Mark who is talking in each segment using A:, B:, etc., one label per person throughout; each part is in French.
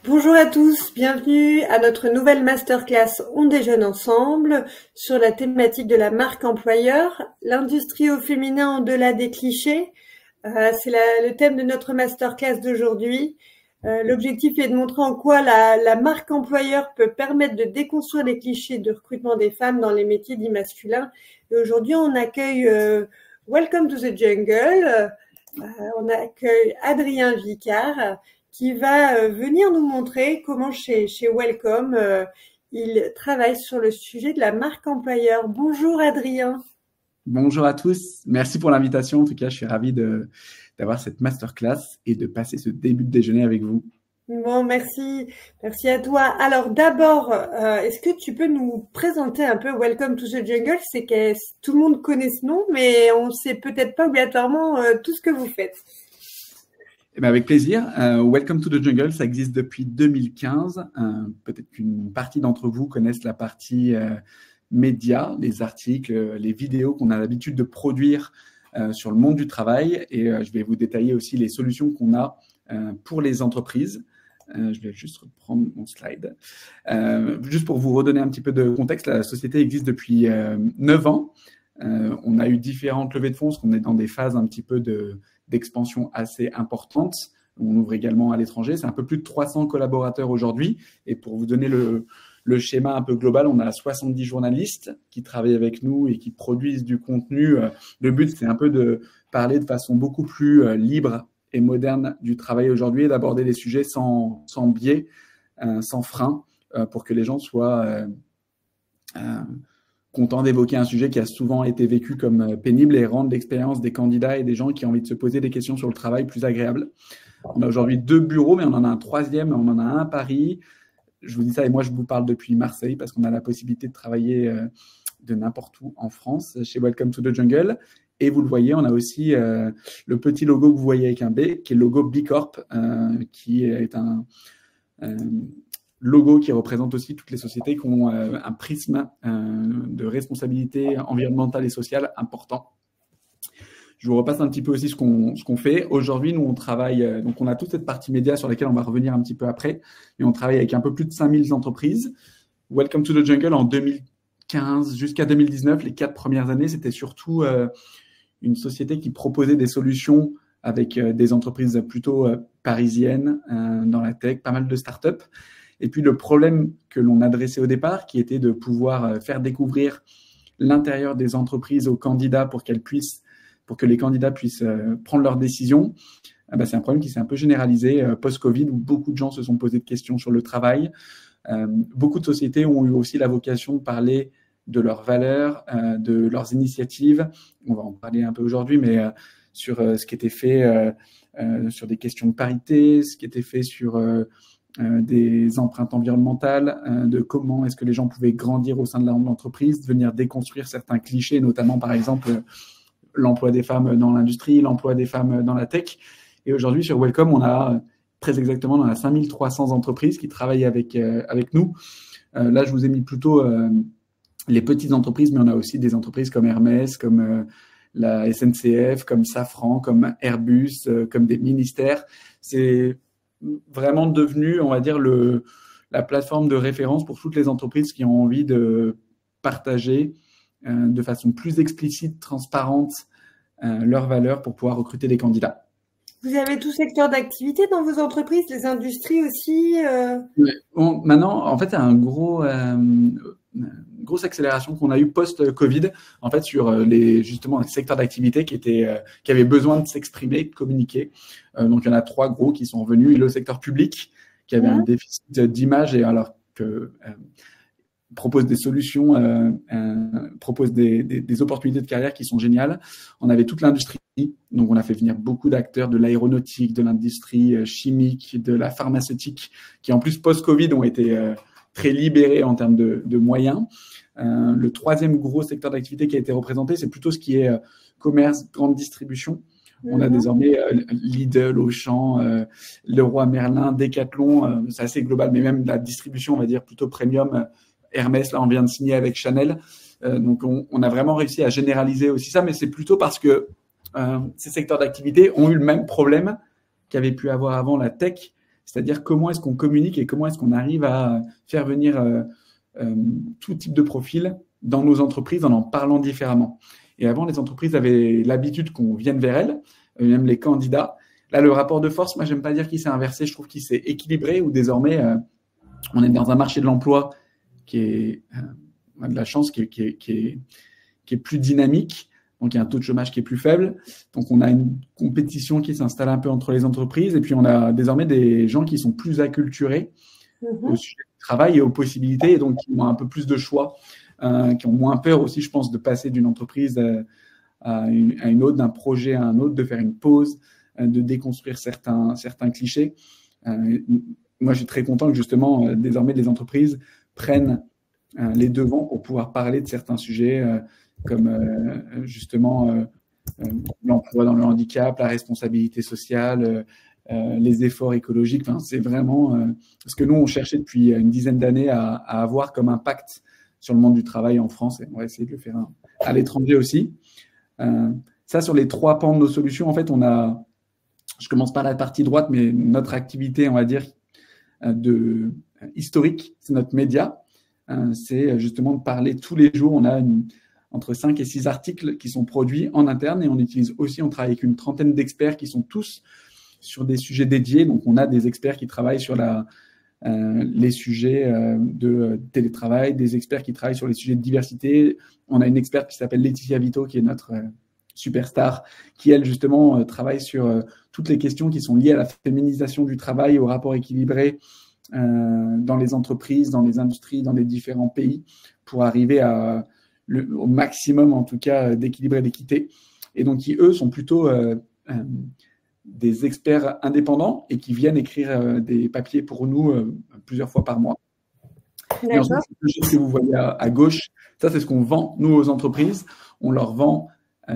A: Bonjour à tous, bienvenue à notre nouvelle masterclass On déjeune ensemble sur la thématique de la marque employeur, l'industrie au féminin au-delà des clichés. C'est le thème de notre masterclass d'aujourd'hui. L'objectif est de montrer en quoi la marque employeur peut permettre de déconstruire les clichés de recrutement des femmes dans les métiers dits masculins. Et aujourd'hui, on accueille Welcome to the Jungle. On accueille Adrien Vicard qui va venir nous montrer comment chez Welcome, il travaille sur le sujet de la marque employeur. Bonjour Adrien.
B: Bonjour à tous, merci pour l'invitation. En tout cas, je suis ravi d'avoir cette masterclass et de passer ce début de déjeuner avec vous.
A: Bon, merci à toi. Alors d'abord, est-ce que tu peux nous présenter un peu Welcome to the Jungle? C'est que tout le monde connaît ce nom, mais on ne sait peut-être pas obligatoirement tout ce que vous faites.
B: Eh bien, avec plaisir. Welcome to the Jungle, ça existe depuis 2015. Peut-être qu'une partie d'entre vous connaissent la partie médias, les articles, les vidéos qu'on a l'habitude de produire sur le monde du travail. Et je vais vous détailler aussi les solutions qu'on a pour les entreprises. Je vais juste reprendre mon slide. Juste pour vous redonner un petit peu de contexte, la société existe depuis 9 ans. On a eu différentes levées de fonds, parce qu'on est dans des phases un petit peu d'expansion assez importante. On ouvre également à l'étranger. C'est un peu plus de 300 collaborateurs aujourd'hui. Et pour vous donner le schéma un peu global, on a 70 journalistes qui travaillent avec nous et qui produisent du contenu. Le but, c'est un peu de parler de façon beaucoup plus libre et moderne du travail aujourd'hui et d'aborder des sujets sans biais, sans frein, pour que les gens soient contents d'évoquer un sujet qui a souvent été vécu comme pénible et rendre l'expérience des candidats et des gens qui ont envie de se poser des questions sur le travail plus agréable. On a aujourd'hui 2 bureaux, mais on en a un 3e, on en a un à Paris. Je vous dis ça et moi, je vous parle depuis Marseille parce qu'on a la possibilité de travailler de n'importe où en France chez Welcome to the Jungle. Et vous le voyez, on a aussi le petit logo que vous voyez avec un B, qui est le logo B Corp, qui est un logo qui représente aussi toutes les sociétés qui ont un prisme de responsabilité environnementale et sociale important. Je vous repasse un petit peu aussi ce qu'on fait. Aujourd'hui, nous, on travaille, donc on a toute cette partie média sur laquelle on va revenir un petit peu après, mais on travaille avec un peu plus de 5000 entreprises. Welcome to the Jungle, en 2015 jusqu'à 2019, les 4 premières années, c'était surtout une société qui proposait des solutions avec des entreprises plutôt parisiennes dans la tech, pas mal de startups. Et puis, le problème que l'on adressait au départ, qui était de pouvoir faire découvrir l'intérieur des entreprises aux candidats pour que les candidats puissent prendre leurs décisions, c'est un problème qui s'est un peu généralisé post-Covid, où beaucoup de gens se sont posés de questions sur le travail. Beaucoup de sociétés ont eu aussi la vocation de parler de leurs valeurs, de leurs initiatives. On va en parler un peu aujourd'hui, mais sur ce qui était fait sur des questions de parité, ce qui était fait sur des empreintes environnementales, de comment est-ce que les gens pouvaient grandir au sein de l'entreprise, venir déconstruire certains clichés, notamment par exemple l'emploi des femmes dans l'industrie, l'emploi des femmes dans la tech. Et aujourd'hui, sur Welcome, on a très exactement, on a 5300 entreprises qui travaillent avec nous. Là, je vous ai mis plutôt les petites entreprises, mais on a aussi des entreprises comme Hermès, comme la SNCF, comme Safran, comme Airbus, comme des ministères. C'est vraiment devenu, on va dire, la plateforme de référence pour toutes les entreprises qui ont envie de partager de façon plus explicite, transparente, leurs valeurs pour pouvoir recruter des candidats.
A: Vous avez tout secteur d'activité dans vos entreprises, les industries aussi
B: Maintenant, en fait, il y a une grosse accélération qu'on a eu post-Covid, en fait, sur justement les secteurs d'activité qui avaient besoin de s'exprimer, de communiquer. Donc, il y en a 3 gros qui sont revenus. Et le secteur public, qui avait un déficit d'image, et alors que propose des solutions, propose des opportunités de carrière qui sont géniales. On avait toute l'industrie, donc on a fait venir beaucoup d'acteurs de l'aéronautique, de l'industrie chimique, de la pharmaceutique, qui en plus post-Covid ont été très libérés en termes de moyens. Le 3e gros secteur d'activité qui a été représenté, c'est plutôt ce qui est commerce, grande distribution. On a désormais Lidl, Auchan, Leroy Merlin, Decathlon, c'est assez global, mais même la distribution, on va dire plutôt premium, Hermès, là, on vient de signer avec Chanel. Donc, on a vraiment réussi à généraliser aussi ça, mais c'est plutôt parce que ces secteurs d'activité ont eu le même problème qu'avait pu avoir avant la tech, c'est-à-dire comment est-ce qu'on communique et comment est-ce qu'on arrive à faire venir tout type de profil dans nos entreprises en parlant différemment. Et avant, les entreprises avaient l'habitude qu'on vienne vers elles, même les candidats. Là, le rapport de force, moi, j'aime pas dire qu'il s'est inversé, je trouve qu'il s'est équilibré, où désormais, on est dans un marché de l'emploi qui est, on a de la chance, qui est plus dynamique. Donc, il y a un taux de chômage qui est plus faible. Donc, on a une compétition qui s'installe un peu entre les entreprises. Et puis, on a désormais des gens qui sont plus acculturés au sujet du travail et aux possibilités, et donc qui ont un peu plus de choix, qui ont moins peur aussi, je pense, de passer d'une entreprise à une autre, d'un projet à un autre, de faire une pause, de déconstruire certains clichés. Moi, je suis très content que justement, désormais, les entreprises prennent les devants pour pouvoir parler de certains sujets comme justement l'emploi dans le handicap, la responsabilité sociale, les efforts écologiques. Enfin, c'est vraiment ce que nous, on cherchait depuis une dizaine d'années à avoir comme impact sur le monde du travail en France, et on va essayer de le faire à l'étranger aussi. Ça, sur les 3 pans de nos solutions, en fait, je commence par la partie droite, mais notre activité, on va dire, historique, c'est notre média. C'est justement de parler tous les jours. On a entre 5 et 6 articles qui sont produits en interne, et on travaille avec une trentaine d'experts qui sont tous sur des sujets dédiés. Donc, on a des experts qui travaillent sur les sujets de télétravail, des experts qui travaillent sur les sujets de diversité. On a une experte qui s'appelle Laetitia Vito, qui est notre superstar, qui, elle, justement, travaille sur toutes les questions qui sont liées à la féminisation du travail, au rapport équilibré dans les entreprises, dans les industries, dans les différents pays, pour arriver au maximum, en tout cas, d'équilibre et d'équité. Et donc, qui, eux, sont plutôt des experts indépendants et qui viennent écrire des papiers pour nous plusieurs fois par mois. Et ensuite, ce que vous voyez à gauche, ça, c'est ce qu'on vend, nous, aux entreprises. On leur vend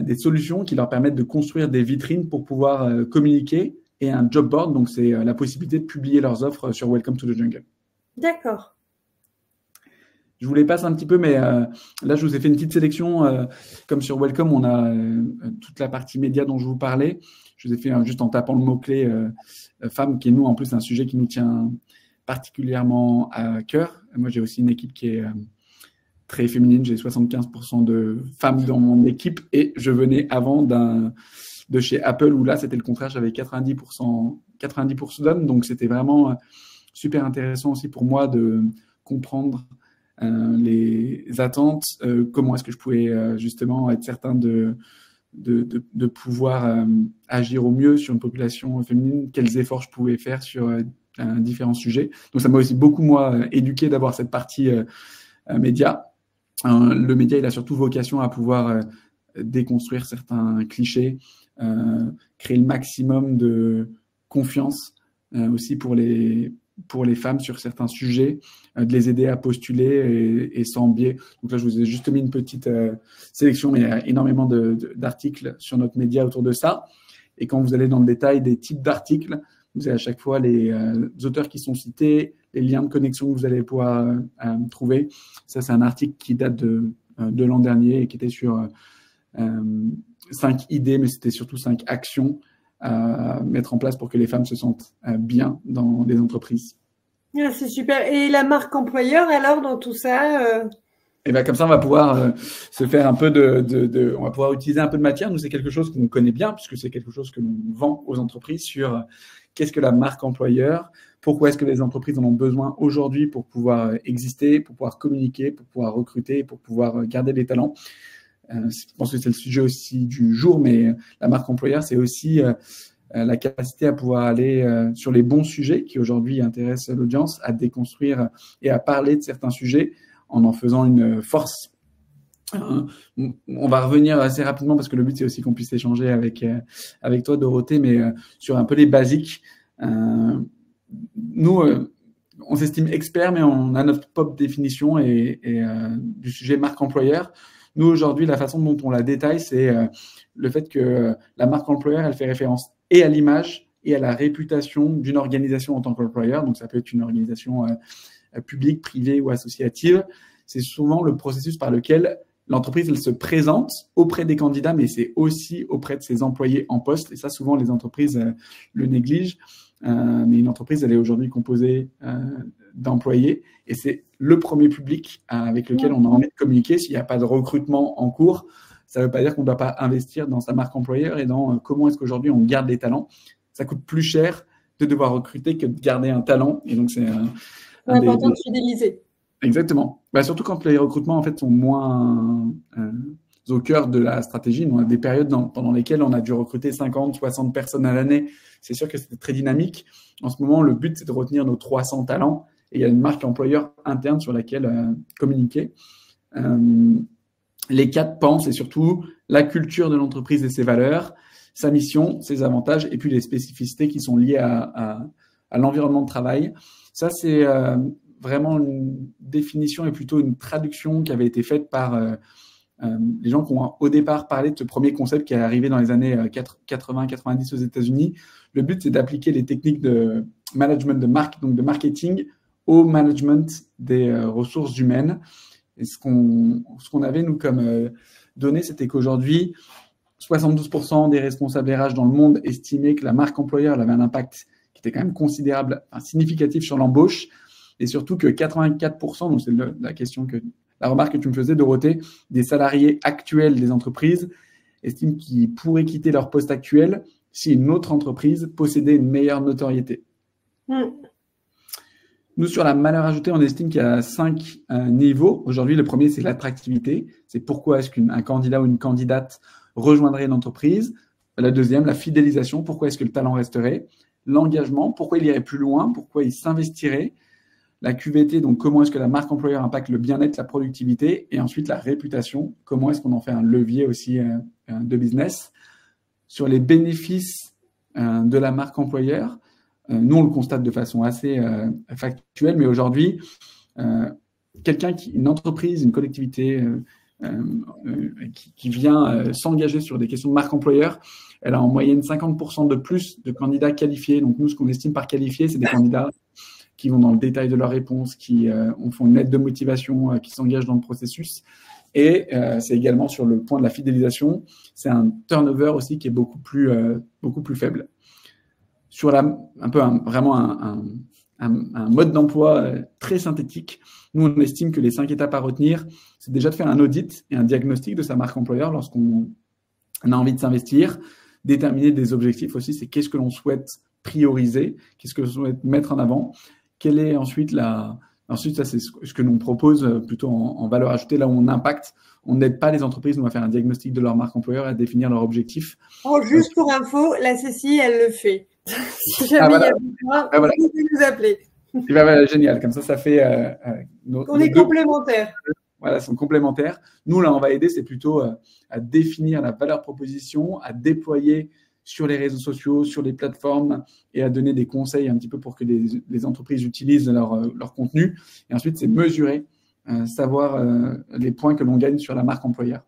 B: des solutions qui leur permettent de construire des vitrines pour pouvoir communiquer, et un job board, donc c'est la possibilité de publier leurs offres sur Welcome to the Jungle.
A: D'accord.
B: Je vous les passe un petit peu, mais là, je vous ai fait une petite sélection. Comme sur Welcome, on a toute la partie média dont je vous parlais. Je vous ai fait juste en tapant le mot-clé femmes, qui est, nous, en plus, un sujet qui nous tient particulièrement à cœur. Moi, j'ai aussi une équipe qui est très féminine. J'ai 75% de femmes dans mon équipe, et je venais avant de chez Apple, où là, c'était le contraire. J'avais 90% d'hommes. Donc, c'était vraiment super intéressant aussi pour moi de comprendre les attentes, comment est-ce que je pouvais justement être certain de pouvoir agir au mieux sur une population féminine, quels efforts je pouvais faire sur différents sujets. Donc, ça m'a aussi beaucoup, moi, éduqué d'avoir cette partie média. Le média, il a surtout vocation à pouvoir déconstruire certains clichés, créer le maximum de confiance aussi pour les femmes sur certains sujets, de les aider à postuler et sans biais. Donc là, je vous ai juste mis une petite sélection, mais il y a énormément d'articles sur notre média autour de ça. Et quand vous allez dans le détail des types d'articles, vous avez à chaque fois les auteurs qui sont cités, les liens de connexion que vous allez pouvoir trouver. Ça, c'est un article qui date de l'an dernier et qui était sur 5 idées, mais c'était surtout 5 actions à mettre en place pour que les femmes se sentent bien dans les entreprises.
A: Ah, c'est super. Et la marque employeur, alors, dans tout ça
B: Et bien, comme ça, on va pouvoir se faire un peu on va pouvoir utiliser un peu de matière. Nous, c'est quelque chose qu'on connaît bien, puisque c'est quelque chose que l'on vend aux entreprises sur qu'est-ce que la marque employeur, pourquoi est-ce que les entreprises en ont besoin aujourd'hui pour pouvoir exister, pour pouvoir communiquer, pour pouvoir recruter, pour pouvoir garder des talents. Je pense que c'est le sujet aussi du jour, mais la marque employeur, c'est aussi la capacité à pouvoir aller sur les bons sujets qui aujourd'hui intéressent l'audience, à déconstruire et à parler de certains sujets en faisant une force. On va revenir assez rapidement parce que le but, c'est aussi qu'on puisse échanger avec toi, Dorothée, mais sur un peu les basiques. Nous, on s'estime experts, mais on a notre propre définition et du sujet marque employeur. Nous, aujourd'hui, la façon dont on la détaille, c'est le fait que la marque employeur, elle fait référence et à l'image et à la réputation d'une organisation en tant qu'employeur. Donc, ça peut être une organisation publique, privée ou associative. c'est souvent le processus par lequel l'entreprise elle se présente auprès des candidats, mais c'est aussi auprès de ses employés en poste. Et ça, souvent, les entreprises le négligent. Mais une entreprise, elle est aujourd'hui composée d'employés et c'est le premier public avec lequel on a envie de communiquer. S'il n'y a pas de recrutement en cours, ça ne veut pas dire qu'on ne doit pas investir dans sa marque employeur et dans comment est-ce qu'aujourd'hui on garde les talents. Ça coûte plus cher de devoir recruter que de garder un talent. Et donc, c'est
A: important de fidéliser.
B: Exactement. Surtout quand les recrutements en fait, sont moins au cœur de la stratégie. On a des périodes pendant lesquelles on a dû recruter 50, 60 personnes à l'année. C'est sûr que c'était très dynamique. En ce moment, le but, c'est de retenir nos 300 talents. Et il y a une marque employeur interne sur laquelle communiquer. Les 4 pans, c'est surtout la culture de l'entreprise et ses valeurs, sa mission, ses avantages, et puis les spécificités qui sont liées à l'environnement de travail. Ça, c'est vraiment une définition et plutôt une traduction qui avait été faite par les gens qui ont au départ parlé de ce premier concept qui est arrivé dans les années 80-90 aux États-Unis. Le but, c'est d'appliquer les techniques de management de marque, donc de marketing, au management des ressources humaines. Et ce qu'on avait, nous, comme données, c'était qu'aujourd'hui, 72% des responsables RH dans le monde estimaient que la marque employeur avait un impact qui était quand même considérable, significatif sur l'embauche, et surtout que 84%, donc c'est la remarque que tu me faisais, Dorothée, des salariés actuels des entreprises estiment qu'ils pourraient quitter leur poste actuel si une autre entreprise possédait une meilleure notoriété. Nous, sur la valeur ajoutée, on estime qu'il y a 5 niveaux. Aujourd'hui, le premier, c'est l'attractivité. C'est pourquoi est-ce qu'un candidat ou une candidate rejoindrait une entreprise. La deuxième, la fidélisation. Pourquoi est-ce que le talent resterait? L'engagement. Pourquoi il irait plus loin? Pourquoi il s'investirait? La QVT, donc comment est-ce que la marque employeur impacte le bien-être, la productivité? Et ensuite, la réputation. Comment est-ce qu'on en fait un levier aussi de business? Sur les bénéfices de la marque employeur, nous, on le constate de façon assez factuelle, mais aujourd'hui, une entreprise, une collectivité qui vient s'engager sur des questions de marque employeur, elle a en moyenne 50% de plus de candidats qualifiés. Donc, nous, ce qu'on estime par qualifiés, c'est des candidats qui vont dans le détail de leurs réponses, qui font une lettre de motivation, qui s'engagent dans le processus. Et c'est également sur le point de la fidélisation, c'est un turnover aussi qui est beaucoup plus faible. Sur vraiment un mode d'emploi très synthétique, nous, on estime que les 5 étapes à retenir, c'est déjà de faire un audit et un diagnostic de sa marque employeur lorsqu'on a envie de s'investir, déterminer des objectifs aussi, c'est qu'est-ce que l'on souhaite prioriser, qu'est-ce que l'on souhaite mettre en avant, quelle est ensuite Ensuite, ça, c'est ce que l'on propose plutôt en valeur ajoutée, là où on impacte. On n'aide pas les entreprises, nous, à faire un diagnostic de leur marque employeur et à définir leurs objectifs.
A: Oh, juste pour info, la Cécile, elle le fait. Si jamais il y a besoin, vous pouvez nous appeler.
B: Et voilà, génial. Comme ça fait…
A: on est complémentaires.
B: Voilà, sont complémentaires. Nous, là, on va aider, c'est plutôt à définir la valeur proposition, à déployer sur les réseaux sociaux, sur les plateformes et à donner des conseils un petit peu pour que les entreprises utilisent leur contenu. Et ensuite, c'est mesurer, savoir les points que l'on gagne sur la marque employeur.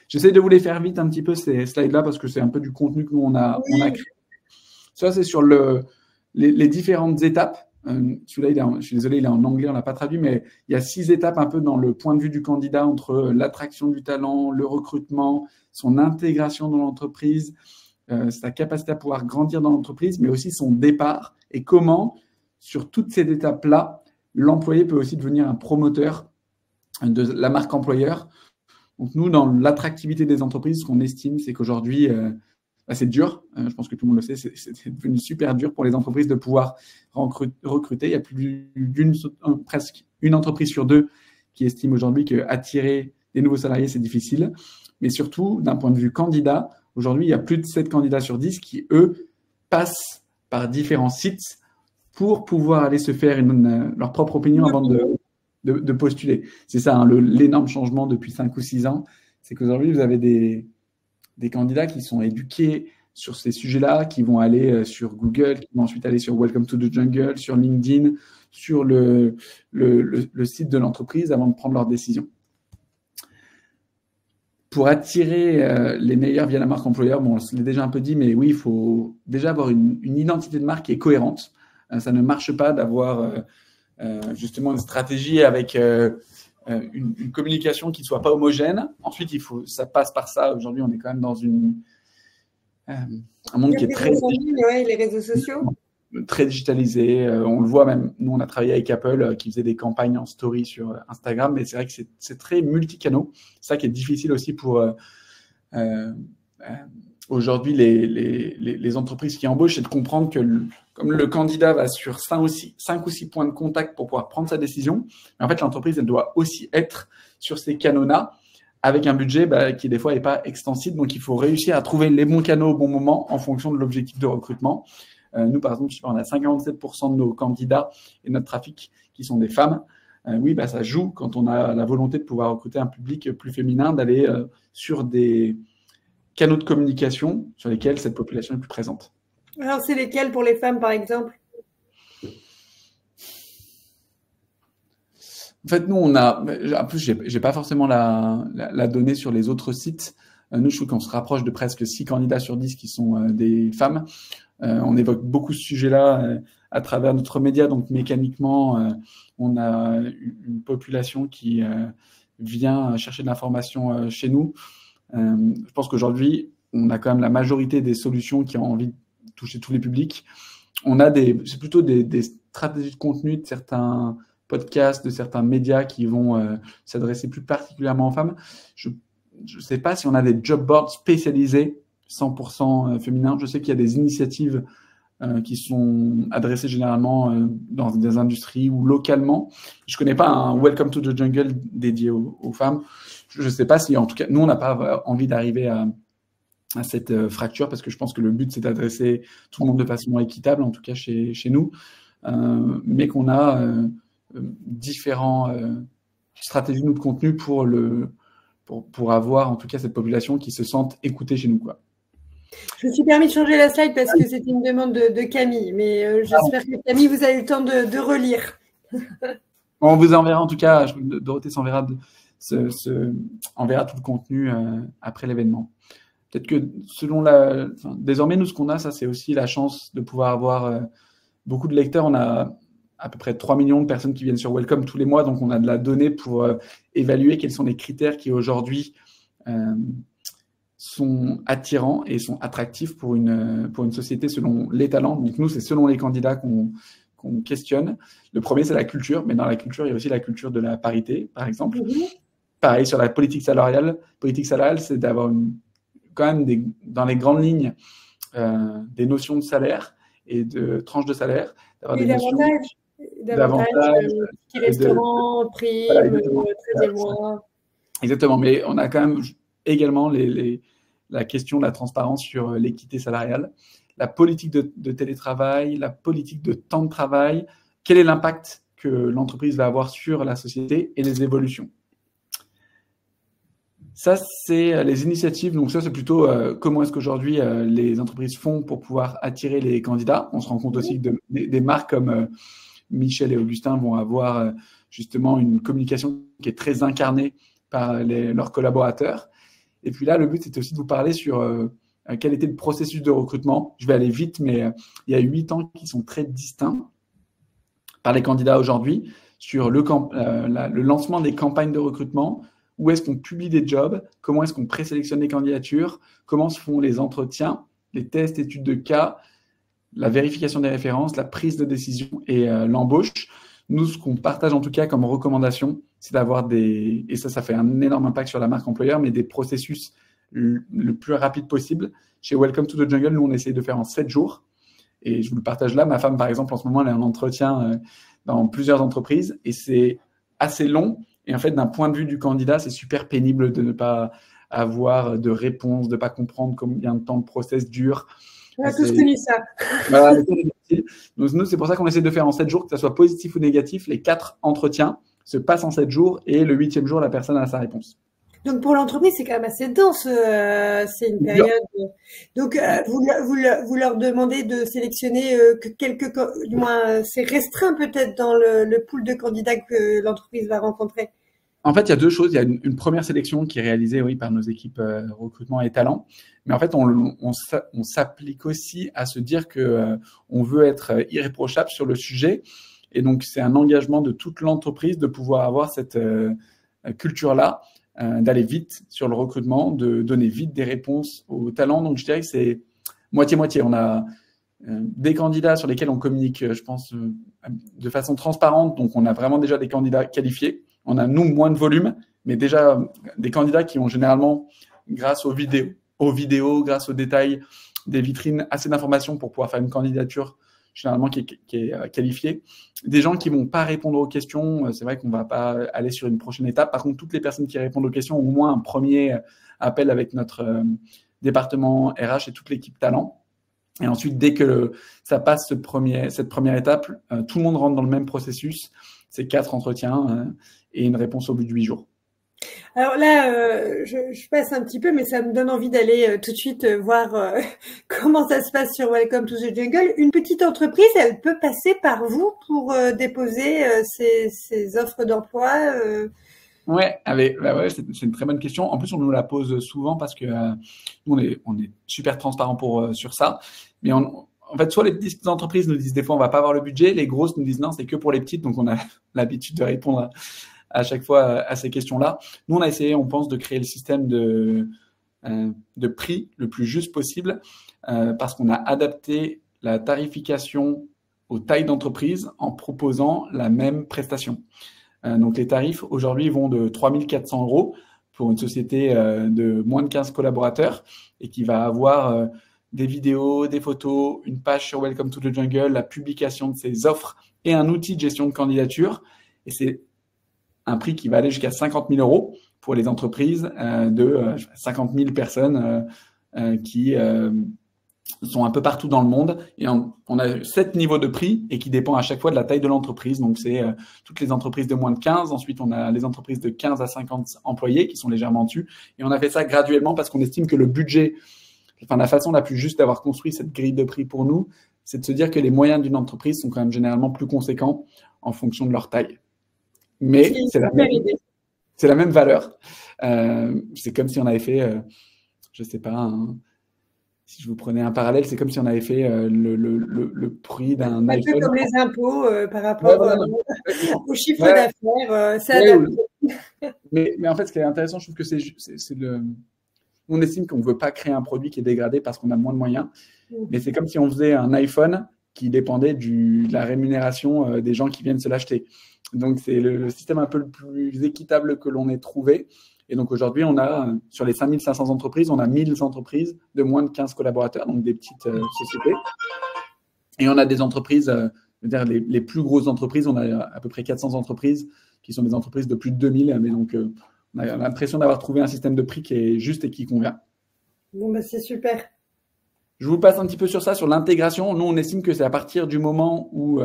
B: J'essaie de vous les faire vite un petit peu, ces slides-là, parce que c'est un peu du contenu que nous, on a créé. Ça, c'est sur les différentes étapes. Celui-là, je suis désolé, il est en anglais, on ne l'a pas traduit, mais il y a 6 étapes un peu dans le point de vue du candidat entre l'attraction du talent, le recrutement, son intégration dans l'entreprise, sa capacité à pouvoir grandir dans l'entreprise, mais aussi son départ et comment, sur toutes ces étapes-là, l'employé peut aussi devenir un promoteur de la marque employeur. Donc, nous, dans l'attractivité des entreprises, ce qu'on estime, c'est qu'aujourd'hui, c'est dur. Je pense que tout le monde le sait, c'est devenu super dur pour les entreprises de pouvoir recruter. Il y a presque une entreprise sur 2 qui estime aujourd'hui qu'attirer des nouveaux salariés, c'est difficile. Mais surtout, d'un point de vue candidat, aujourd'hui, il y a plus de 7 candidats sur 10 qui, eux, passent par différents sites pour pouvoir aller se faire leur propre opinion avant de postuler. C'est ça, l'énorme changement depuis 5 ou 6 ans. C'est qu'aujourd'hui, vous avez des candidats qui sont éduqués sur ces sujets-là, qui vont aller sur Google, qui vont ensuite aller sur Welcome to the Jungle, sur LinkedIn, sur le site de l'entreprise avant de prendre leurs décisions. Pour attirer les meilleurs via la marque employeur, bon, je l'ai déjà un peu dit, mais oui, il faut déjà avoir une identité de marque qui est cohérente. Ça ne marche pas d'avoir justement une stratégie avec une communication qui ne soit pas homogène. Ensuite, ça passe par ça. Aujourd'hui, on est quand même dans un monde qui est
A: les réseaux sociaux.
B: Très digitalisé. On le voit même, nous, on a travaillé avec Apple qui faisait des campagnes en story sur Instagram, mais c'est vrai que c'est très multicanaux. C'est ça qui est difficile aussi pour aujourd'hui les entreprises qui embauchent, c'est de comprendre que comme le candidat va sur 5 ou 6 points de contact pour pouvoir prendre sa décision, mais en fait, l'entreprise, elle doit aussi être sur ces canaux-là avec un budget qui, des fois, n'est pas extensible. Donc, il faut réussir à trouver les bons canaux au bon moment en fonction de l'objectif de recrutement. Nous, par exemple, on a 57% de nos candidats et notre trafic qui sont des femmes. Oui, ça joue quand on a la volonté de pouvoir recruter un public plus féminin, d'aller sur des canaux de communication sur lesquels cette population est plus présente.
A: Alors, c'est lesquels pour les femmes, par exemple?
B: En fait, nous, en plus, j'ai pas forcément la donnée sur les autres sites. Nous, je trouve qu'on se rapproche de presque 6 candidats sur 10 qui sont des femmes. On évoque beaucoup ce sujet-là à travers notre média. Donc, mécaniquement, on a une population qui vient chercher de l'information chez nous. Je pense qu'aujourd'hui, on a quand même la majorité des solutions qui ont envie de toucher tous les publics. C'est plutôt des stratégies de contenu de certains podcasts, de certains médias qui vont s'adresser plus particulièrement aux femmes. Je ne sais pas si on a des job boards spécialisés 100% féminins. Je sais qu'il y a des initiatives qui sont adressées généralement dans des industries ou localement. Je ne connais pas un Welcome to the Jungle dédié aux femmes. Je ne sais pas si, en tout cas, nous, on n'a pas envie d'arriver à cette fracture parce que je pense que le but, c'est d'adresser tout le monde de façon équitable, en tout cas chez nous, mais qu'on a différentes stratégies de contenu pour avoir, en tout cas, cette population qui se sente écoutée chez nous, quoi.
A: Je me suis permis de changer la slide parce que c'était une demande de Camille, mais j'espère que Camille, vous avez eu le temps de relire.
B: On vous enverra, en tout cas, Dorothée s'enverra enverra tout le contenu après l'événement. Peut-être que désormais, nous, ce qu'on a, ça, c'est aussi la chance de pouvoir avoir beaucoup de lecteurs. On a à peu près 3 millions de personnes qui viennent sur Welcome tous les mois, donc on a de la donnée pour évaluer quels sont les critères qui aujourd'hui sont attirants et sont attractifs pour une société selon les talents. Donc nous, c'est selon les candidats qu'on questionne. Le premier, c'est la culture, mais dans la culture, il y a aussi la culture de la parité, par exemple. Pareil sur la politique salariale. Politique salariale, c'est d'avoir quand même dans les grandes lignes des notions de salaire et de tranches de salaire.
A: D'avoir des davantage restaurants, primes, 13e mois.
B: Exactement, mais on a quand même également la question de la transparence sur l'équité salariale, la politique de télétravail, la politique de temps de travail, quel est l'impact que l'entreprise va avoir sur la société et les évolutions. Ça, c'est les initiatives. Donc ça, c'est plutôt comment est-ce qu'aujourd'hui les entreprises font pour pouvoir attirer les candidats. On se rend compte aussi que des marques comme Michel et Augustin vont avoir justement une communication qui est très incarnée par leurs collaborateurs. Et puis là, le but, c'était aussi de vous parler sur quel était le processus de recrutement. Je vais aller vite, mais il y a 8 ans qui sont très distincts par les candidats aujourd'hui sur le lancement des campagnes de recrutement. Où est-ce qu'on publie des jobs? Comment est-ce qu'on présélectionne les candidatures? Comment se font les entretiens, les tests, études de cas, la vérification des références, la prise de décision et l'embauche? Nous, ce qu'on partage en tout cas comme recommandation, c'est d'avoir et ça fait un énorme impact sur la marque employeur, mais des processus le plus rapide possible. Chez Welcome to the Jungle, nous, on essaie de faire en 7 jours. Et je vous le partage là. Ma femme, par exemple, en ce moment, elle a un entretien dans plusieurs entreprises et c'est assez long. Et en fait, d'un point de vue du candidat, c'est super pénible de ne pas avoir de réponse, de ne pas comprendre combien de temps le process dure.
A: On a tous connu ça.
B: Voilà, donc, nous, c'est pour ça qu'on essaie de faire en 7 jours, que ça soit positif ou négatif. Les 4 entretiens se passent en 7 jours et le 8e jour, la personne a sa réponse.
A: Donc, pour l'entreprise, c'est quand même assez dense. C'est une période. Donc, vous leur demandez de sélectionner du moins, c'est restreint peut-être dans le pool de candidats que l'entreprise va rencontrer.
B: En fait, il y a 2 choses. Il y a une première sélection qui est réalisée, oui, par nos équipes recrutement et talent. Mais en fait, on s'applique aussi à se dire que on veut être irréprochable sur le sujet. Et donc, c'est un engagement de toute l'entreprise de pouvoir avoir cette culture-là, d'aller vite sur le recrutement, de donner vite des réponses aux talents. Donc, je dirais que c'est moitié-moitié. On a des candidats sur lesquels on communique, je pense, de façon transparente. Donc, on a vraiment déjà des candidats qualifiés. On a, nous, moins de volume, mais déjà des candidats qui ont généralement, grâce aux vidéos, grâce aux détails, des vitrines, assez d'informations pour pouvoir faire une candidature généralement qui est qualifiée. Des gens qui ne vont pas répondre aux questions, c'est vrai qu'on ne va pas aller sur une prochaine étape. Par contre, toutes les personnes qui répondent aux questions ont au moins un premier appel avec notre département RH et toute l'équipe talent. Et ensuite, dès que ça passe cette première étape, tout le monde rentre dans le même processus. C'est 4 entretiens et une réponse au bout de 8 jours.
A: Alors là, je passe un petit peu, mais ça me donne envie d'aller tout de suite voir comment ça se passe sur Welcome to the Jungle. Une petite entreprise, elle peut passer par vous pour déposer ses offres d'emploi
B: Ouais, c'est une très bonne question. En plus, on nous la pose souvent parce que nous, on est super transparent sur ça. Mais en fait, soit les petites entreprises nous disent des fois, on va pas avoir le budget. Les grosses nous disent non, c'est que pour les petites. Donc, on a l'habitude de répondre à chaque fois à ces questions-là. Nous, on a essayé, on pense, de créer le système de prix le plus juste possible parce qu'on a adapté la tarification aux tailles d'entreprise en proposant la même prestation. Donc, les tarifs, aujourd'hui, vont de 3 400 € pour une société de moins de 15 collaborateurs et qui va avoir des vidéos, des photos, une page sur Welcome to the Jungle, la publication de ses offres et un outil de gestion de candidature. Et c'est un prix qui va aller jusqu'à 50 000 € pour les entreprises de 50 000 personnes qui sont un peu partout dans le monde. Et on a 7 niveaux de prix et qui dépend à chaque fois de la taille de l'entreprise. Donc, c'est toutes les entreprises de moins de 15. Ensuite, on a les entreprises de 15 à 50 employés qui sont légèrement dessus. Et on a fait ça graduellement parce qu'on estime que le budget, la façon la plus juste d'avoir construit cette grille de prix pour nous, c'est de se dire que les moyens d'une entreprise sont quand même généralement plus conséquents en fonction de leur taille. Mais c'est la même valeur. C'est comme si on avait fait, je sais pas, si je vous prenais un parallèle, c'est comme si on avait fait le prix d'un iPhone.
A: Un peu comme les impôts par rapport au chiffre d'affaires. C'est adapté.
B: Mais en fait, ce qui est intéressant, je trouve que on estime qu'on ne veut pas créer un produit qui est dégradé parce qu'on a moins de moyens. Mais c'est comme si on faisait un iPhone qui dépendait de la rémunération des gens qui viennent se l'acheter. Donc, c'est le système un peu le plus équitable que l'on ait trouvé. Et donc, aujourd'hui, on a, sur les 5500 entreprises, on a 1000 entreprises de moins de 15 collaborateurs, donc des petites sociétés. Et on a des entreprises, je veux dire, les plus grosses entreprises, on a à peu près 400 entreprises qui sont des entreprises de plus de 2000. Mais donc, on a l'impression d'avoir trouvé un système de prix qui est juste et qui convient.
A: Bon, bah, c'est super.
B: Je vous passe un petit peu sur ça, sur l'intégration. Nous, on estime que c'est à partir du moment où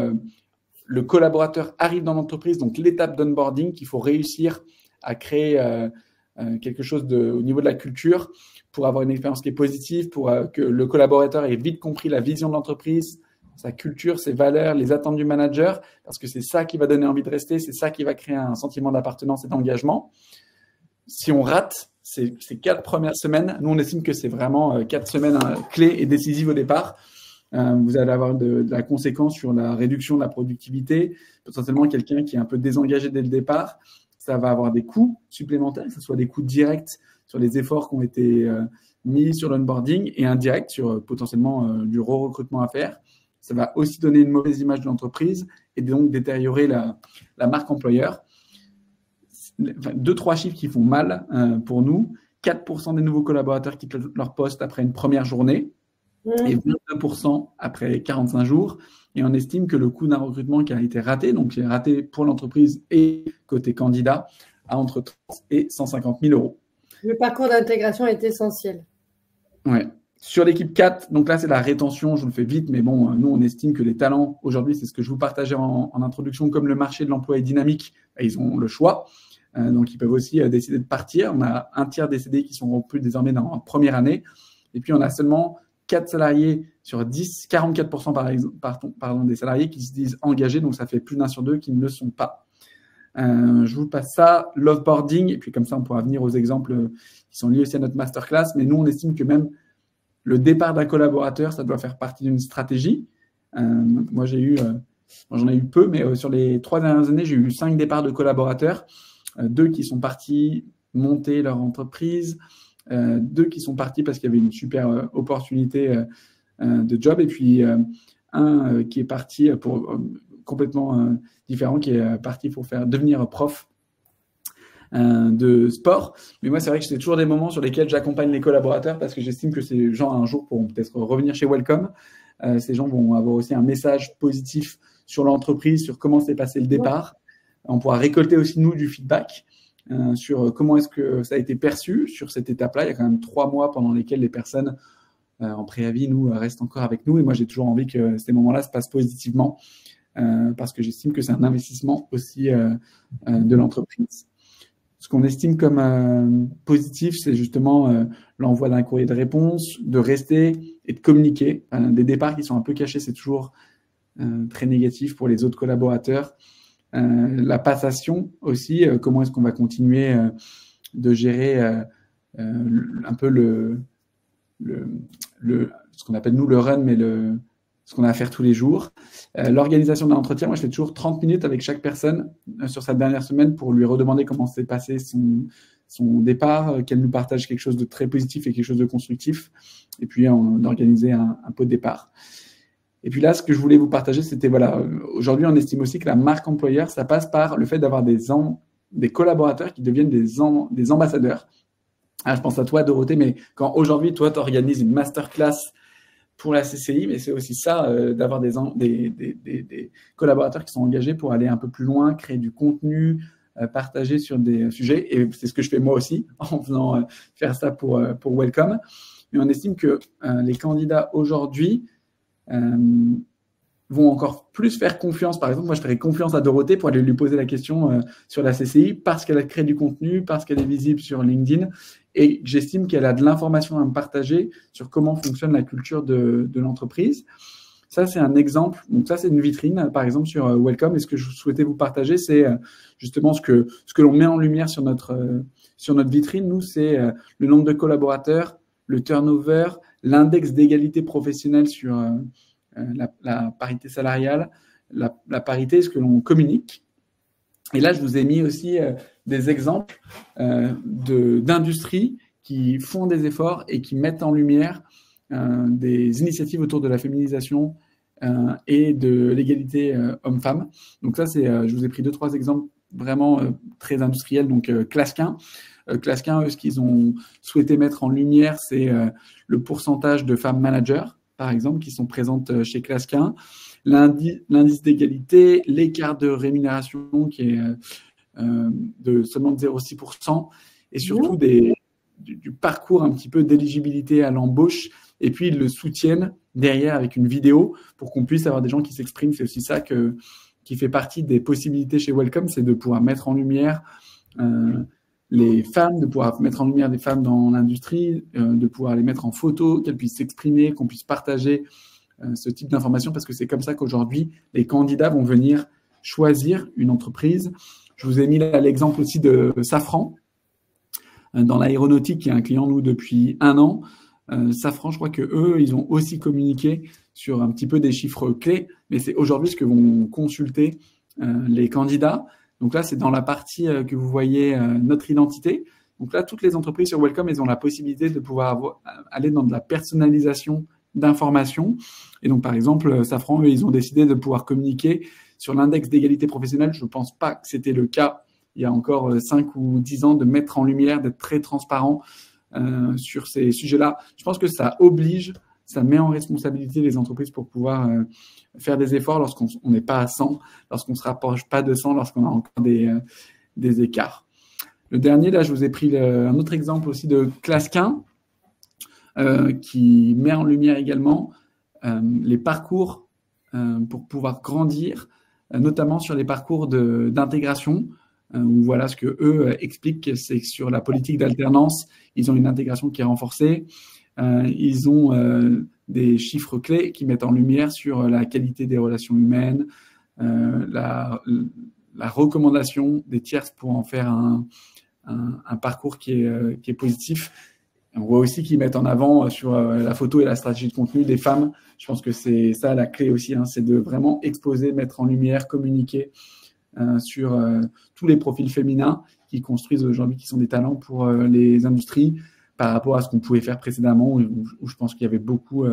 B: le collaborateur arrive dans l'entreprise, donc l'étape d'onboarding, qu'il faut réussir à créer quelque chose au niveau de la culture pour avoir une expérience qui est positive, pour que le collaborateur ait vite compris la vision de l'entreprise, sa culture, ses valeurs, les attentes du manager, parce que c'est ça qui va donner envie de rester, c'est ça qui va créer un sentiment d'appartenance et d'engagement. Si on rate ces 4 premières semaines, nous, on estime que c'est vraiment 4 semaines clés et décisives au départ. Vous allez avoir de la conséquence sur la réduction de la productivité, potentiellement quelqu'un qui est un peu désengagé dès le départ. Ça va avoir des coûts supplémentaires, que ce soit des coûts directs sur les efforts qui ont été mis sur l'onboarding et indirects sur potentiellement du recrutement à faire. Ça va aussi donner une mauvaise image de l'entreprise et donc détériorer la marque employeur. 2-3 chiffres qui font mal pour nous. 4% des nouveaux collaborateurs quittent leur poste après une première journée et 22% après 45 jours. Et on estime que le coût d'un recrutement qui a été raté, donc qui est raté pour l'entreprise et côté candidat, a entre 30 et 150 000 €.
A: Le parcours d'intégration est essentiel.
B: Ouais. Sur l'équipe 4, donc là, c'est la rétention. Je vous le fais vite, mais bon, nous, on estime que les talents, aujourd'hui, c'est ce que je vous partageais en introduction, comme le marché de l'emploi est dynamique, ils ont le choix. Donc, ils peuvent aussi décider de partir. On a un tiers des CDI qui sont plus désormais dans la première année. Et puis, on a seulement 4 salariés sur 10, 44% des salariés qui se disent engagés. Donc, ça fait plus d'1 sur 2 qui ne le sont pas. Je vous passe ça, l'offboarding. Et puis, comme ça, on pourra venir aux exemples qui sont liés aussi à notre masterclass. Mais nous, on estime que même le départ d'un collaborateur, ça doit faire partie d'une stratégie. Moi, j'en ai eu peu, mais sur les 3 dernières années, j'ai eu 5 départs de collaborateurs. 2 qui sont partis monter leur entreprise, 2 qui sont partis parce qu'il y avait une super opportunité de job, et puis un qui est parti pour complètement différent, qui est parti pour devenir prof de sport. Mais moi, c'est vrai que c'est toujours des moments sur lesquels j'accompagne les collaborateurs parce que j'estime que ces gens, un jour, pourront peut-être revenir chez Welcome. Ces gens vont avoir aussi un message positif sur l'entreprise, sur comment s'est passé le départ. On pourra récolter aussi, nous, du feedback sur comment est-ce que ça a été perçu sur cette étape-là. Il y a quand même 3 mois pendant lesquels les personnes en préavis, nous, restent encore avec nous. Et moi, j'ai toujours envie que ces moments-là se passent positivement parce que j'estime que c'est un investissement aussi de l'entreprise. Ce qu'on estime comme positif, c'est justement l'envoi d'un courrier de réponse, de rester et de communiquer. Des départs qui sont un peu cachés, c'est toujours très négatif pour les autres collaborateurs. La passation aussi, comment est-ce qu'on va continuer de gérer un peu ce qu'on appelle nous le run, mais ce qu'on a à faire tous les jours. L'organisation d'un entretien, moi je fais toujours 30 minutes avec chaque personne sur sa dernière semaine pour lui redemander comment s'est passé son départ, qu'elle nous partage quelque chose de très positif et quelque chose de constructif, et puis d'organiser un pot de départ. Et puis là, ce que je voulais vous partager, c'était voilà, aujourd'hui on estime aussi que la marque employeur, ça passe par le fait d'avoir des collaborateurs qui deviennent des ambassadeurs. Je pense à toi, Dorothée, mais quand aujourd'hui, toi, tu organises une masterclass pour la CCI, mais c'est aussi ça, d'avoir des collaborateurs qui sont engagés pour aller un peu plus loin, créer du contenu, partager sur des sujets. Et c'est ce que je fais moi aussi, en faisant faire ça pour Welcome. Mais on estime que les candidats aujourd'hui vont encore plus faire confiance. Par exemple, moi, je ferais confiance à Dorothée pour aller lui poser la question sur la CCI parce qu'elle a créé du contenu, parce qu'elle est visible sur LinkedIn et j'estime qu'elle a de l'information à me partager sur comment fonctionne la culture de l'entreprise. Ça, c'est un exemple. Donc ça, c'est une vitrine, par exemple, sur Welcome. Et ce que je souhaitais vous partager, c'est justement ce que l'on met en lumière sur notre vitrine. Nous, c'est le nombre de collaborateurs, le turnover, l'index d'égalité professionnelle sur la parité salariale, la parité, ce que l'on communique. Et là, je vous ai mis aussi des exemples d'industries qui font des efforts et qui mettent en lumière des initiatives autour de la féminisation et de l'égalité homme-femme. Donc ça, je vous ai pris 2-3 exemples vraiment très industriels. Donc Clasquin. Clasquin, eux, ce qu'ils ont souhaité mettre en lumière, c'est le pourcentage de femmes managers, par exemple, qui sont présentes chez Clasquin, l'indice d'égalité, l'écart de rémunération qui est de seulement de 0,6%, et surtout du parcours un petit peu d'éligibilité à l'embauche, et puis ils le soutiennent derrière avec une vidéo pour qu'on puisse avoir des gens qui s'expriment. C'est aussi ça qui fait partie des possibilités chez Welcome, c'est de pouvoir mettre en lumière les femmes, de pouvoir mettre en lumière des femmes dans l'industrie, de pouvoir les mettre en photo, qu'elles puissent s'exprimer, qu'on puisse partager ce type d'informations, parce que c'est comme ça qu'aujourd'hui, les candidats vont venir choisir une entreprise. Je vous ai mis là l'exemple aussi de Safran, dans l'aéronautique, qui est un client, nous, depuis 1 an. Safran, je crois qu'eux, ils ont aussi communiqué sur un petit peu des chiffres clés, mais c'est aujourd'hui ce que vont consulter les candidats. Donc là, c'est dans la partie que vous voyez notre identité. Donc là, toutes les entreprises sur Welcome, elles ont la possibilité de pouvoir aller dans de la personnalisation d'informations. Et donc, par exemple, Safran, eux, ils ont décidé de pouvoir communiquer sur l'index d'égalité professionnelle. Je ne pense pas que c'était le cas il y a encore 5 ou 10 ans, de mettre en lumière, d'être très transparent sur ces sujets-là. Je pense que ça oblige, ça met en responsabilité les entreprises pour pouvoir faire des efforts lorsqu'on n'est pas à 100, lorsqu'on ne se rapproche pas de 100, lorsqu'on a encore des écarts. Le dernier, là, je vous ai pris un autre exemple aussi de Clasquin, qui met en lumière également les parcours pour pouvoir grandir, notamment sur les parcours d'intégration, où voilà ce que eux expliquent, c'est que sur la politique d'alternance, ils ont une intégration qui est renforcée. Ils ont des chiffres clés qui mettent en lumière sur la qualité des relations humaines, la recommandation des tierces pour en faire un parcours qui est positif. On voit aussi qu'ils mettent en avant sur la photo et la stratégie de contenu des femmes. Je pense que c'est ça la clé aussi, hein, c'est de vraiment exposer, mettre en lumière, communiquer sur tous les profils féminins qui construisent aujourd'hui, qui sont des talents pour les industries par rapport à ce qu'on pouvait faire précédemment, où je pense qu'il y avait beaucoup,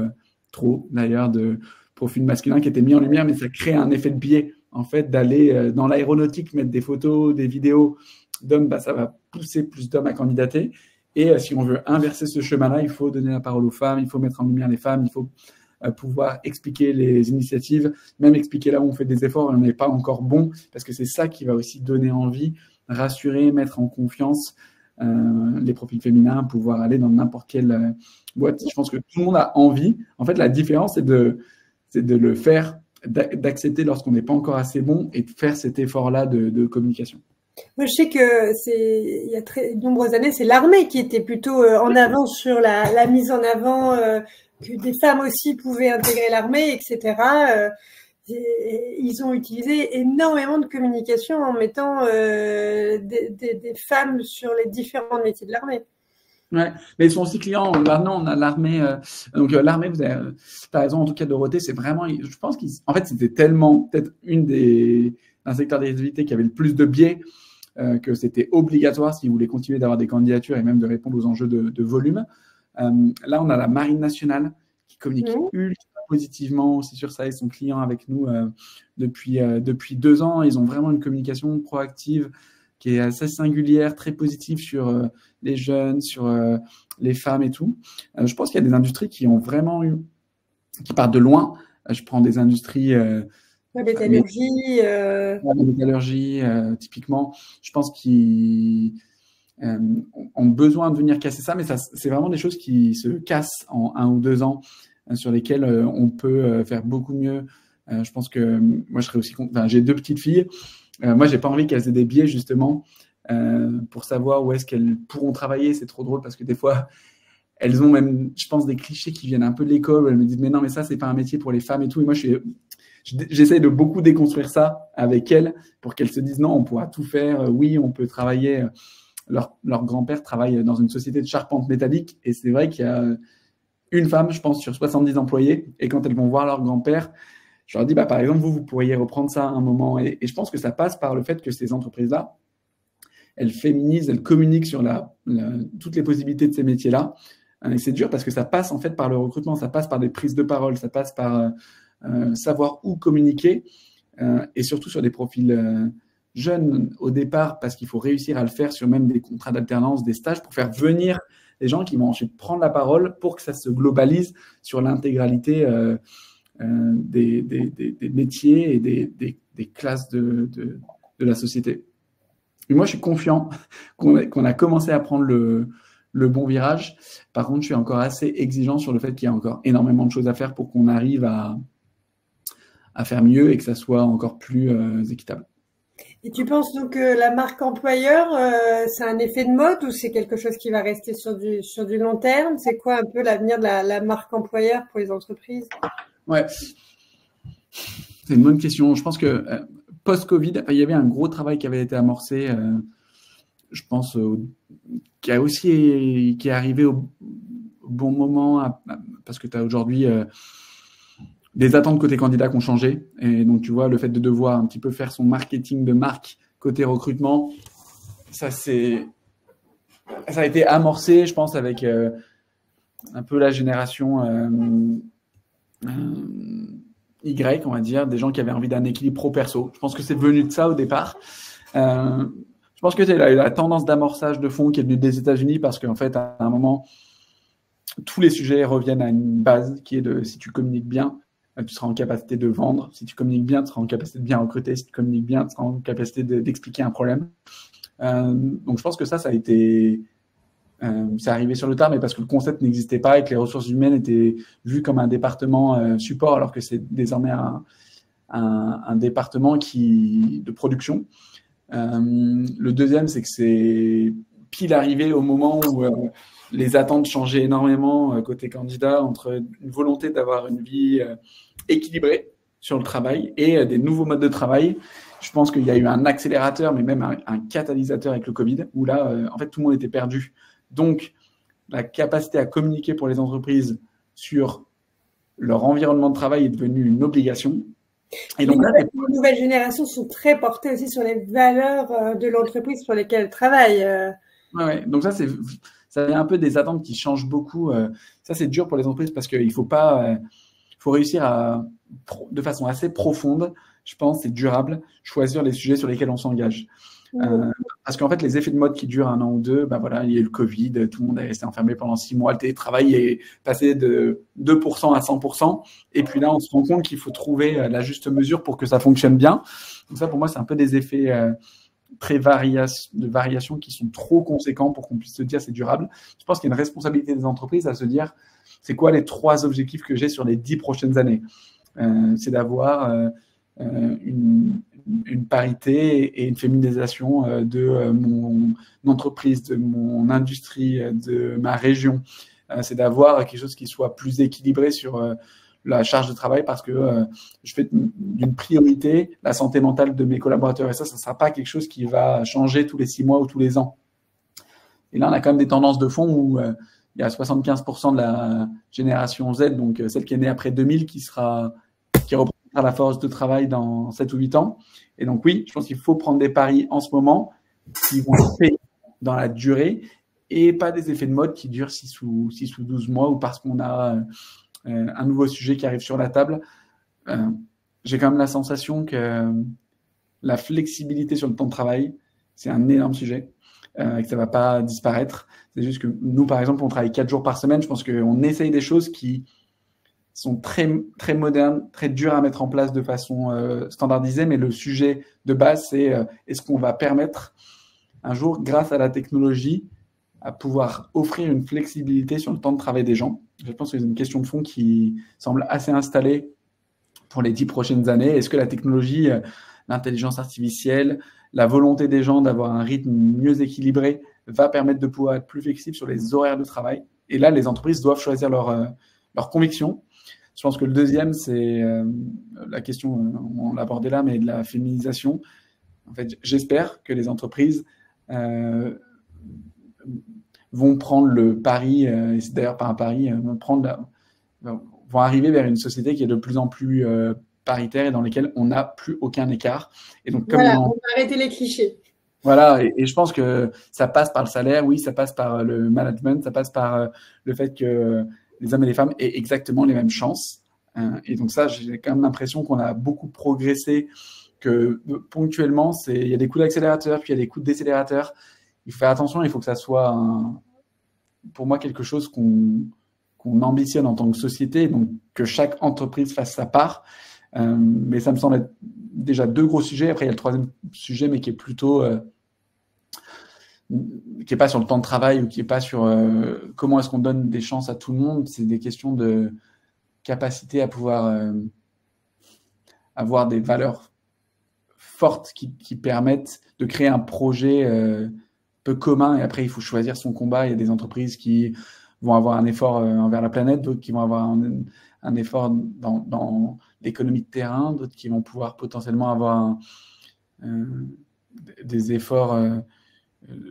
B: trop d'ailleurs, de profils masculins qui étaient mis en lumière, mais ça crée un effet de biais, en fait, d'aller dans l'aéronautique, mettre des photos, des vidéos d'hommes, bah, ça va pousser plus d'hommes à candidater. Et si on veut inverser ce chemin-là, il faut donner la parole aux femmes, il faut mettre en lumière les femmes, il faut pouvoir expliquer les initiatives, même expliquer là où on fait des efforts et on n'est pas encore bon, parce que c'est ça qui va aussi donner envie, rassurer, mettre en confiance les profils féminins, pouvoir aller dans n'importe quelle boîte. Je pense que tout le monde a envie. En fait, la différence, c'est de le faire, d'accepter lorsqu'on n'est pas encore assez bon et de faire cet effort-là de communication.
A: Moi, je sais que il y a très nombreuses années, c'est l'armée qui était plutôt en avance sur la mise en avant que des femmes aussi pouvaient intégrer l'armée, etc. Ils ont utilisé énormément de communication en mettant des femmes sur les différents métiers de l'armée.
B: Ouais, mais ils sont aussi clients. Maintenant, on a l'armée. Donc, l'armée, vous avez, t'as raison, en tout cas, Dorothée, c'est vraiment. Je pense qu'en fait, c'était tellement, peut-être un secteur d'activité qui avait le plus de biais que c'était obligatoire si vous voulez continuer d'avoir des candidatures et même de répondre aux enjeux de volume. Là, on a la Marine nationale qui communique ultra positivement aussi sur ça. Ils sont clients avec nous depuis 2 ans. Ils ont vraiment une communication proactive qui est assez singulière, très positive sur les jeunes, sur les femmes et tout. Je pense qu'il y a des industries qui ont vraiment qui partent de loin. Je prends des industries...
A: la métallurgie.
B: La métallurgie, typiquement, je pense qu'ils ont besoin de venir casser ça, mais c'est vraiment des choses qui se cassent en 1 ou 2 ans, sur lesquelles on peut faire beaucoup mieux. Je pense que moi, je serais aussi... Enfin, j'ai 2 petites filles. Moi, j'ai pas envie qu'elles aient des biais, justement, pour savoir où est-ce qu'elles pourront travailler. C'est trop drôle parce que des fois, elles ont même, je pense, des clichés qui viennent un peu de l'école où elles me disent, mais non, mais ça, c'est pas un métier pour les femmes et tout. Et moi, j'essaye de beaucoup déconstruire ça avec elles pour qu'elles se disent, non, on pourra tout faire. Oui, on peut travailler. Leur grand-père travaille dans une société de charpente métallique. Et c'est vrai qu'il y a une femme, je pense, sur 70 employés. Et quand elles vont voir leur grand-père, je leur dis, bah, par exemple, vous pourriez reprendre ça à un moment. Et je pense que ça passe par le fait que ces entreprises-là, elles féminisent, elles communiquent sur toutes les possibilités de ces métiers-là. Et c'est dur parce que ça passe en fait par le recrutement, ça passe par des prises de parole, ça passe par savoir où communiquer et surtout sur des profils jeunes au départ parce qu'il faut réussir à le faire sur même des contrats d'alternance, des stages pour faire venir les gens qui vont ensuite prendre la parole pour que ça se globalise sur l'intégralité des métiers et des classes de la société. Et moi, je suis confiant qu'on a commencé à prendre le bon virage. Par contre, je suis encore assez exigeant sur le fait qu'il y a encore énormément de choses à faire pour qu'on arrive à faire mieux et que ça soit encore plus équitable.
A: Et tu penses donc que la marque employeur, c'est un effet de mode ou c'est quelque chose qui va rester sur du long terme? C'est quoi un peu l'avenir de la marque employeur pour les entreprises?
B: Ouais, c'est une bonne question. Je pense que post-Covid, il y avait un gros travail qui avait été amorcé, je pense, qui est arrivé au bon moment parce que tu as aujourd'hui des attentes côté candidat qui ont changé. Et donc, tu vois, le fait de devoir un petit peu faire son marketing de marque côté recrutement, ça a été amorcé, je pense, avec un peu la génération Y, on va dire, des gens qui avaient envie d'un équilibre pro-perso. Je pense que c'est venu de ça au départ. Je pense que c'est la tendance d'amorçage de fond qui est venue des États-Unis parce qu'en fait, à un moment, tous les sujets reviennent à une base qui est de si tu communiques bien, tu seras en capacité de vendre. Si tu communiques bien, tu seras en capacité de bien recruter. Si tu communiques bien, tu seras en capacité d'expliquer un problème. Donc, je pense que ça a été... c'est arrivé sur le tard, mais parce que le concept n'existait pas et que les ressources humaines étaient vues comme un département support, alors que c'est désormais un département de production. Le deuxième, c'est que c'est pile arrivé au moment où les attentes changeaient énormément côté candidat entre une volonté d'avoir une vie équilibrée sur le travail et des nouveaux modes de travail. Je pense qu'il y a eu un accélérateur, mais même un catalyseur avec le Covid, où là, en fait, tout le monde était perdu. Donc, la capacité à communiquer pour les entreprises sur leur environnement de travail est devenue une obligation. Et donc là,
A: les nouvelles générations sont très portées aussi sur les valeurs de l'entreprise sur lesquelles elles travaillent.
B: Ouais. Donc ça vient un peu des attentes qui changent beaucoup. Ça, c'est dur pour les entreprises parce qu'il faut pas, faut réussir de façon assez profonde, je pense, et durable, choisir les sujets sur lesquels on s'engage. Parce qu'en fait, les effets de mode qui durent 1 an ou 2, bah voilà, il y a eu le Covid, tout le monde est resté enfermé pendant 6 mois, le télétravail est passé de 2% à 100%. Et puis là, on se rend compte qu'il faut trouver la juste mesure pour que ça fonctionne bien. Donc ça, pour moi, c'est un peu des effets de variations qui sont trop conséquents pour qu'on puisse se dire c'est durable. Je pense qu'il y a une responsabilité des entreprises à se dire c'est quoi les 3 objectifs que j'ai sur les 10 prochaines années. C'est d'avoir une parité et une féminisation de mon entreprise, de mon industrie, de ma région. C'est d'avoir quelque chose qui soit plus équilibré sur la charge de travail parce que je fais d'une priorité la santé mentale de mes collaborateurs. Et ça ne sera pas quelque chose qui va changer tous les 6 mois ou tous les ans. Et là, on a quand même des tendances de fond où il y a 75% de la génération Z, donc celle qui est née après 2000, qui reprendra la force de travail dans 7 ou 8 ans. Et donc oui, je pense qu'il faut prendre des paris en ce moment qui vont être payés dans la durée et pas des effets de mode qui durent 6 ou 12 mois ou parce qu'on a un nouveau sujet qui arrive sur la table. J'ai quand même la sensation que la flexibilité sur le temps de travail, c'est un énorme sujet et que ça ne va pas disparaître. C'est juste que nous, par exemple, on travaille 4 jours par semaine. Je pense qu'on essaye des choses qui sont très, très modernes, très dures à mettre en place de façon standardisée. Mais le sujet de base, c'est est-ce qu'on va permettre un jour, grâce à la technologie, à pouvoir offrir une flexibilité sur le temps de travail des gens. Je pense que c'est une question de fond qui semble assez installée pour les 10 prochaines années. Est-ce que la technologie, l'intelligence artificielle, la volonté des gens d'avoir un rythme mieux équilibré va permettre de pouvoir être plus flexible sur les horaires de travail? Et là, les entreprises doivent choisir leur conviction. Je pense que le deuxième, c'est la question, on l'a abordé là, mais de la féminisation. En fait, j'espère que les entreprises vont prendre le pari, et c'est d'ailleurs pas un pari, vont arriver vers une société qui est de plus en plus paritaire et dans laquelle on n'a plus aucun écart. Et donc, comme
A: voilà, on va arrêter les clichés.
B: Voilà, et je pense que ça passe par le salaire, oui, ça passe par le management, ça passe par le fait que les hommes et les femmes aient exactement les mêmes chances. Et donc ça, j'ai quand même l'impression qu'on a beaucoup progressé, que ponctuellement, il y a des coups d'accélérateur, puis il y a des coups de décélérateur. Il faut faire attention, il faut que ça soit, pour moi, quelque chose qu'on ambitionne en tant que société, donc que chaque entreprise fasse sa part. Mais ça me semble être déjà 2 gros sujets. Après, il y a le 3e sujet, mais qui est plutôt qui n'est pas sur le temps de travail ou qui n'est pas sur comment est-ce qu'on donne des chances à tout le monde. C'est des questions de capacité à pouvoir avoir des valeurs fortes qui permettent de créer un projet peu commun. Et après, il faut choisir son combat. Il y a des entreprises qui vont avoir un effort envers la planète, d'autres qui vont avoir un effort dans l'économie de terrain, d'autres qui vont pouvoir potentiellement avoir des efforts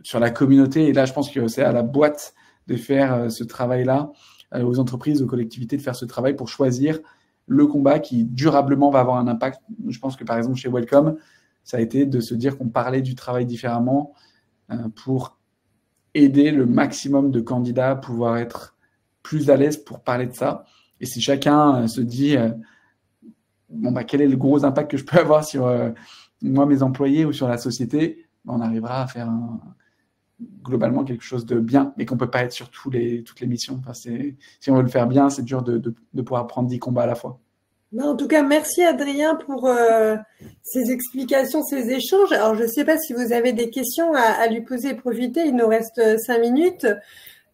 B: sur la communauté. Et là, je pense que c'est à la boîte de faire ce travail-là, aux entreprises, aux collectivités, de faire ce travail pour choisir le combat qui durablement va avoir un impact. Je pense que par exemple chez Welcome, ça a été de se dire qu'on parlait du travail différemment pour aider le maximum de candidats à pouvoir être plus à l'aise pour parler de ça. Et si chacun se dit quel est le gros impact que je peux avoir sur moi, mes employés ou sur la société, on arrivera à faire globalement quelque chose de bien, mais qu'on ne peut pas être sur toutes les missions. Enfin, si on veut le faire bien, c'est dur de pouvoir prendre 10 combats à la fois.
A: En tout cas, merci Adrien pour ces explications, ces échanges. Alors, je ne sais pas si vous avez des questions à lui poser et profiter. Il nous reste 5 minutes.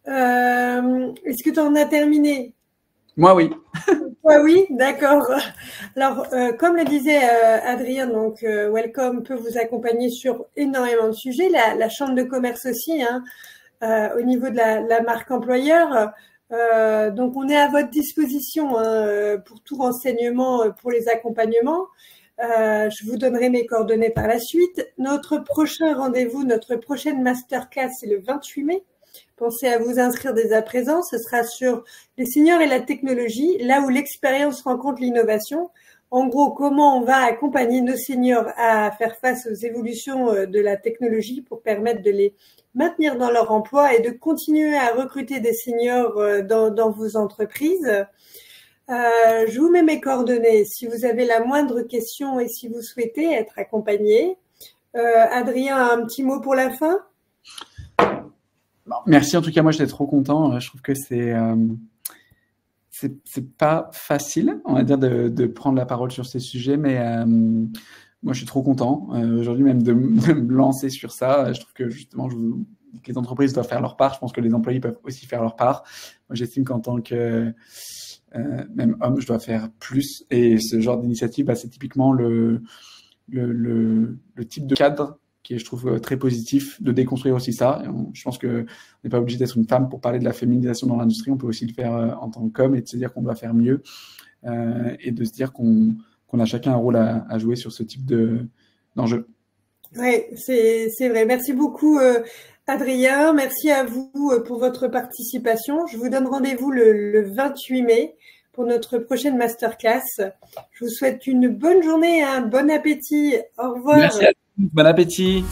A: Est-ce que tu en as terminé?
B: Moi, oui.
A: Toi, oui, d'accord. Alors, comme le disait Adrien, donc Welcome peut vous accompagner sur énormément de sujets. La chambre de commerce aussi, hein, au niveau de la marque employeur. Donc, on est à votre disposition hein, pour tout renseignement, pour les accompagnements. Je vous donnerai mes coordonnées par la suite. Notre prochain rendez-vous, notre prochaine masterclass, c'est le 28 mai. Pensez à vous inscrire dès à présent. Ce sera sur les seniors et la technologie, là où l'expérience rencontre l'innovation. En gros, comment on va accompagner nos seniors à faire face aux évolutions de la technologie pour permettre de les maintenir dans leur emploi et de continuer à recruter des seniors dans vos entreprises. Je vous mets mes coordonnées si vous avez la moindre question et si vous souhaitez être accompagné. Adrien, un petit mot pour la fin?
B: Merci, en tout cas, moi j'étais trop content. Je trouve que c'est pas facile, on va dire, de prendre la parole sur ces sujets, mais moi je suis trop content aujourd'hui même de me lancer sur ça. Je trouve que justement les entreprises doivent faire leur part. Je pense que les employés peuvent aussi faire leur part. Moi j'estime qu'en tant que même homme, je dois faire plus. Et ce genre d'initiative, c'est typiquement le type de cadre qui est, je trouve, très positif, de déconstruire aussi ça. Je pense qu'on n'est pas obligé d'être une femme pour parler de la féminisation dans l'industrie. On peut aussi le faire en tant qu'homme et de se dire qu'on doit faire mieux et de se dire qu'on a chacun un rôle à jouer sur ce type d'enjeu.
A: Oui, c'est vrai. Merci beaucoup, Adrien. Merci à vous pour votre participation. Je vous donne rendez-vous le 28 mai pour notre prochaine masterclass. Je vous souhaite une bonne journée et un bon appétit. Au revoir.
B: Merci à tous. Bon appétit.